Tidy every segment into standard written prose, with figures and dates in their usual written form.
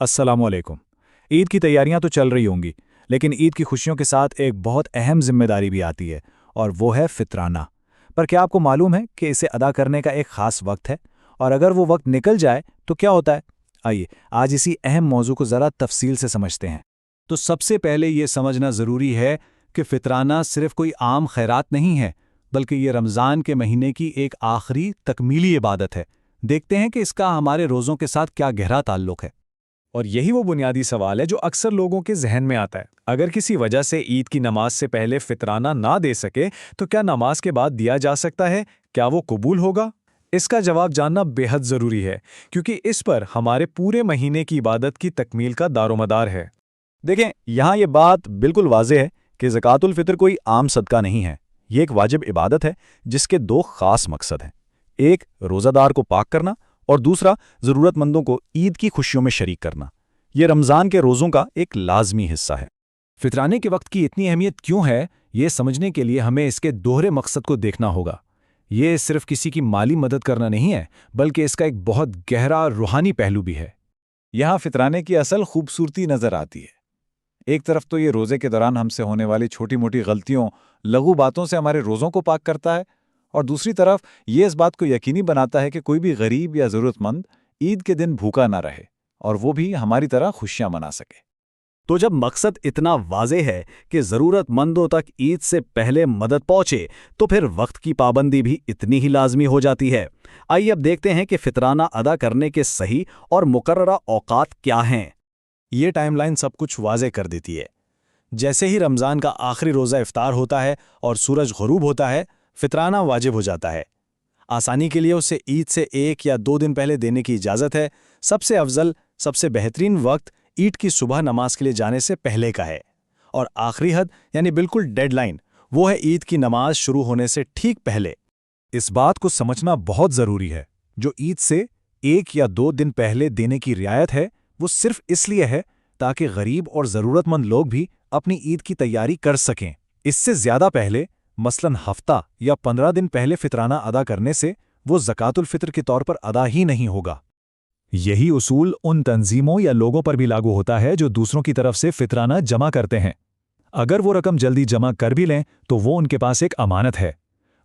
अस्सलाम वालेकुम। ईद की तैयारियां तो चल रही होंगी, लेकिन ईद की खुशियों के साथ एक बहुत अहम जिम्मेदारी भी आती है, और वो है फितराना। पर क्या आपको मालूम है कि इसे अदा करने का एक ख़ास वक्त है, और अगर वो वक्त निकल जाए तो क्या होता है? आइए आज इसी अहम मौजू को ज़रा तफसील से समझते हैं। तो सबसे पहले ये समझना ज़रूरी है कि फितराना सिर्फ कोई आम खैरात नहीं है, बल्कि ये रमज़ान के महीने की एक आखिरी तकमीली इबादत है। देखते हैं कि इसका हमारे रोज़ों के साथ क्या गहरा ताल्लुक़ है। और यही वो बुनियादी सवाल है जो अक्सर लोगों के जहन में आता है। अगर किसी वजह से ईद की नमाज से पहले फितराना ना दे सके तो क्या नमाज के बाद दिया जा सकता है? क्या वो कबूल होगा? इसका जवाब जानना बेहद ज़रूरी है, क्योंकि इस पर हमारे पूरे महीने की इबादत की तकमील का दारोमदार है। देखें, यहाँ ये बात बिल्कुल वाज़ेह है कि ज़कातुल फ़ितर कोई आम सदका नहीं है। ये एक वाजिब इबादत है जिसके दो ख़ास मकसद हैं। एक, रोज़ादार को पाक करना, और दूसरा, ज़रूरतमंदों को ईद की खुशियों में शरीक करना। ये रमज़ान के रोज़ों का एक लाजमी हिस्सा है। फितराने के वक्त की इतनी अहमियत क्यों है, ये समझने के लिए हमें इसके दोहरे मकसद को देखना होगा। ये सिर्फ किसी की माली मदद करना नहीं है, बल्कि इसका एक बहुत गहरा रूहानी पहलू भी है। यहाँ फितराने की असल खूबसूरती नज़र आती है। एक तरफ तो ये रोज़े के दौरान हमसे होने वाली छोटी मोटी गलतियों, लघु बातों से हमारे रोज़ों को पाक करता है, और दूसरी तरफ ये इस बात को यकीनी बनाता है कि कोई भी गरीब या ज़रूरतमंद ईद के दिन भूखा ना रहे, और वो भी हमारी तरह खुशियां मना सके। तो जब मकसद इतना वाज़ेह है कि ज़रूरतमंदों तक ईद से पहले मदद पहुंचे, तो फिर वक्त की पाबंदी भी इतनी ही लाजमी हो जाती है। आइए अब देखते हैं कि फितराना अदा करने के सही और मुकर्ररा औकात क्या हैं। ये टाइमलाइन सब कुछ वाज़ेह कर देती है। जैसे ही रमज़ान का आखिरी रोज़ा इफ्तार होता है और सूरज ग़ुरूब होता है, फितराना वाजिब हो जाता है। आसानी के लिए उसे ईद से 1 या 2 दिन पहले देने की इजाज़त है। सबसे अफजल, सबसे बेहतरीन वक्त ईद की सुबह नमाज के लिए जाने से पहले का है, और आखिरी हद यानी बिल्कुल डेडलाइन वो है ईद की नमाज शुरू होने से ठीक पहले। इस बात को समझना बहुत ज़रूरी है। जो ईद से 1 या 2 दिन पहले देने की रियायत है, वो सिर्फ इसलिए है ताकि गरीब और ज़रूरतमंद लोग भी अपनी ईद की तैयारी कर सकें। इससे ज़्यादा पहले, मसलन हफ्ता या 15 दिन पहले फितराना अदा करने से वो ज़कातुल फ़ितर के तौर पर अदा ही नहीं होगा। यही उसूल उन तंजीमों या लोगों पर भी लागू होता है जो दूसरों की तरफ से फितराना जमा करते हैं। अगर वो रकम जल्दी जमा कर भी लें तो वो उनके पास एक अमानत है।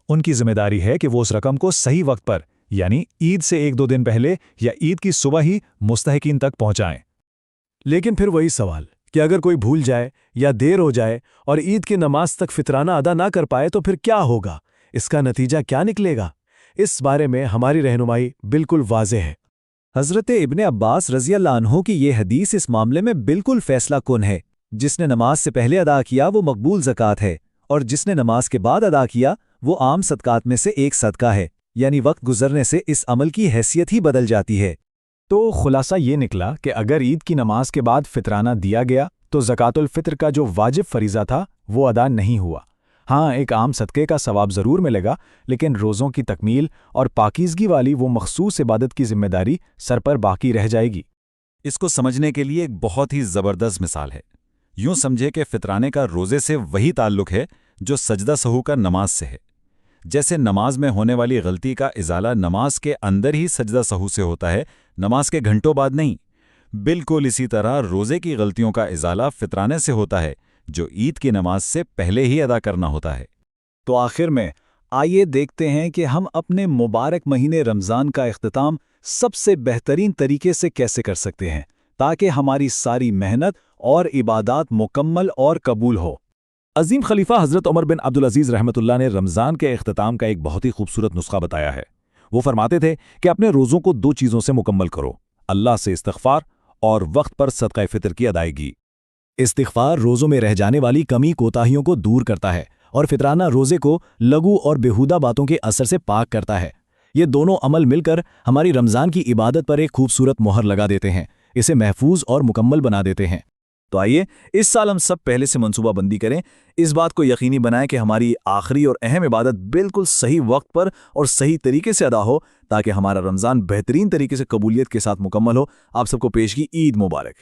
उनकी जिम्मेदारी है कि वो उस रकम को सही वक्त पर, यानी ईद से 1-2 दिन पहले या ईद की सुबह ही मुस्तहिकीन तक पहुंचाएं। लेकिन फिर वही सवाल कि अगर कोई भूल जाए या देर हो जाए और ईद की नमाज तक फितराना अदा ना कर पाए तो फिर क्या होगा? इसका नतीजा क्या निकलेगा? इस बारे में हमारी रहनुमाई बिल्कुल वाज़ेह है। हज़रत इब्ने अब्बास रज़ी अल्लाह अन्हु की ये हदीस इस मामले में बिल्कुल फैसला कुन है। जिसने नमाज से पहले अदा किया वो मकबूल ज़कात है, और जिसने नमाज के बाद अदा किया वो आम सदकात में से एक सदका है, यानी वक्त गुजरने से इस अमल की हैसियत ही बदल जाती है। तो खुलासा ये निकला कि अगर ईद की नमाज के बाद फितराना दिया गया तो ज़कातुल फ़ितर का जो वाजिब फरीज़ा था वो अदा नहीं हुआ। हाँ, एक आम सदक़े का सवाब ज़रूर मिलेगा, लेकिन रोज़ों की तकमील और पाकीज़गी वाली वो मखसूस इबादत की जिम्मेदारी सर पर बाकी रह जाएगी। इसको समझने के लिए एक बहुत ही ज़बरदस्त मिसाल है। यूँ समझे कि फितराने का रोज़े से वही ताल्लुक़ है जो सजदा सहू का नमाज से है। जैसे नमाज में होने वाली गलती का इजाला नमाज के अंदर ही सजदा सहू से होता है, नमाज के घंटों बाद नहीं। बिल्कुल इसी तरह रोज़े की गलतियों का इजाला फितराने से होता है, जो ईद की नमाज से पहले ही अदा करना होता है। तो आखिर में आइए देखते हैं कि हम अपने मुबारक महीने रमज़ान का इख्तिताम सबसे बेहतरीन तरीके से कैसे कर सकते हैं, ताकि हमारी सारी मेहनत और इबादत मुकम्मल और कबूल हो। अजीम खलीफा हज़रत उमर बिन अब्दुल अजीज़ रहमतुल्लाह ने रमज़ान के इख्तिताम का एक बहुत ही खूबसूरत नुस्खा बताया है। वो फरमाते थे कि अपने रोज़ों को 2 चीज़ों से मुकम्मल करो, अल्लाह से इस्तिग़फ़ार और वक्त पर सदक़ा फ़ितर की अदायगी। इस्तिग़फ़ार रोज़ों में रह जाने वाली कमी कोताहियों को दूर करता है, और फितराना रोज़े को लघु और बेहुदा बातों के असर से पाक करता है। ये दोनों अमल मिलकर हमारी रमज़ान की इबादत पर एक खूबसूरत मोहर लगा देते हैं, इसे महफूज और मुकम्मल बना देते हैं। तो आइए इस साल हम सब पहले से मंसूबाबंदी करें, इस बात को यकीनी बनाएं कि हमारी आखिरी और अहम इबादत बिल्कुल सही वक्त पर और सही तरीके से अदा हो, ताकि हमारा रमज़ान बेहतरीन तरीके से कबूलियत के साथ मुकम्मल हो। आप सबको पेशगी ईद मुबारक।